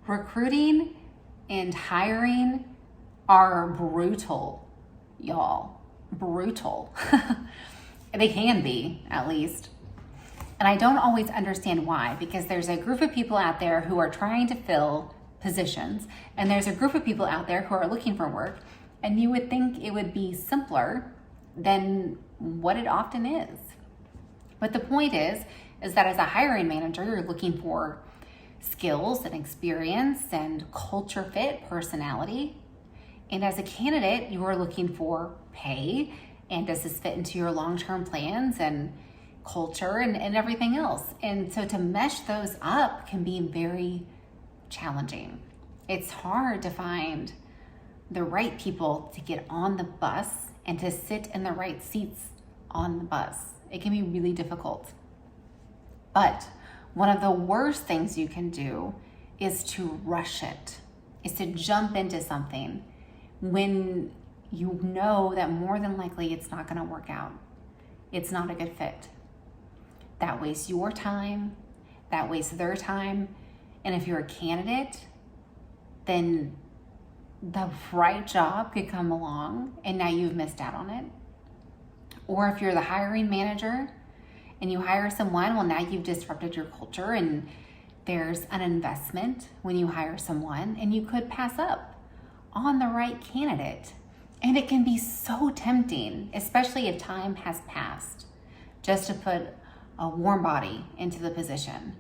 Recruiting and hiring are brutal, y'all. Brutal. They can be, at least. And I don't always understand why, because there's a group of people out there who are trying to fill positions, and there's a group of people out there who are looking for work, and you would think it would be simpler than what it often is. But the point is that as a hiring manager, you're looking for skills and experience and culture fit, personality. And as a candidate, you are looking for pay and does this fit into your long-term plans and culture and everything else. And so to mesh those up can be very challenging. It's hard to find the right people to get on the bus and to sit in the right seats on the bus. It can be really difficult. But one of the worst things you can do is to rush it, is to jump into something when you know that more than likely it's not going to work out. It's not a good fit. That wastes your time, that wastes their time. And if you're a candidate, then the right job could come along and now you've missed out on it. Or if you're the hiring manager and you hire someone, well, now you've disrupted your culture and there's an investment when you hire someone and you could pass up on the right candidate. And it can be so tempting, especially if time has passed, just to put a warm body into the position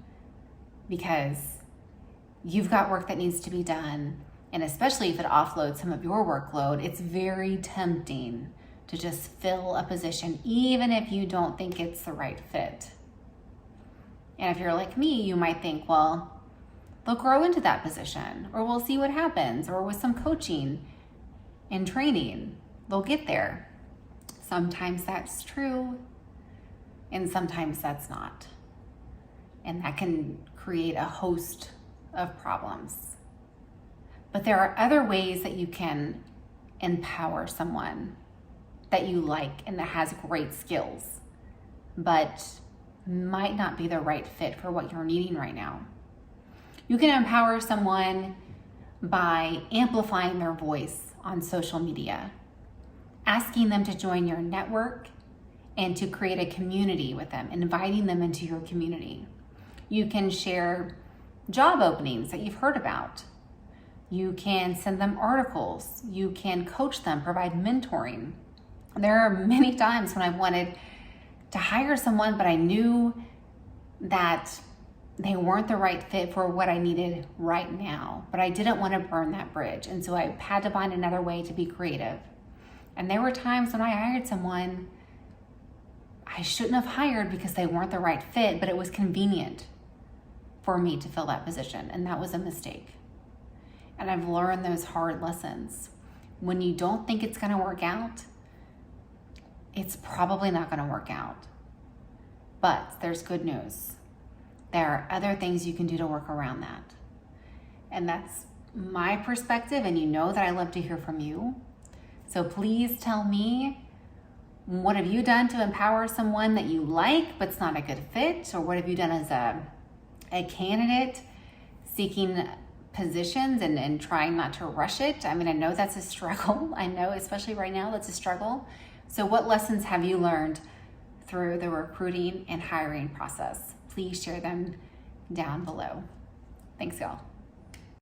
because you've got work that needs to be done. And especially if it offloads some of your workload, it's very tempting to just fill a position, even if you don't think it's the right fit. And if you're like me, you might think, well, they'll grow into that position, or we'll see what happens, or with some coaching and training, they'll get there. Sometimes that's true, and sometimes that's not. And that can create a host of problems. But there are other ways that you can empower someone that you like and that has great skills, but might not be the right fit for what you're needing right now. You can empower someone by amplifying their voice on social media, asking them to join your network and to create a community with them, inviting them into your community. You can share job openings that you've heard about. You can send them articles. You can coach them, provide mentoring. There are many times when I wanted to hire someone, but I knew that they weren't the right fit for what I needed right now, but I didn't want to burn that bridge. And so I had to find another way to be creative. And there were times when I hired someone I shouldn't have hired because they weren't the right fit, but it was convenient for me to fill that position. And that was a mistake. And I've learned those hard lessons. When you don't think it's going to work out, it's probably not going to work out. But there's good news. There are other things you can do to work around that. And that's my perspective, and you know that I love to hear from you. So please tell me, what have you done to empower someone that you like but it's not a good fit? Or what have you done as a candidate seeking positions and trying not to rush it? I mean, I know that's a struggle. I know, especially right now, that's a struggle. So what lessons have you learned through the recruiting and hiring process? Please share them down below. Thanks, y'all.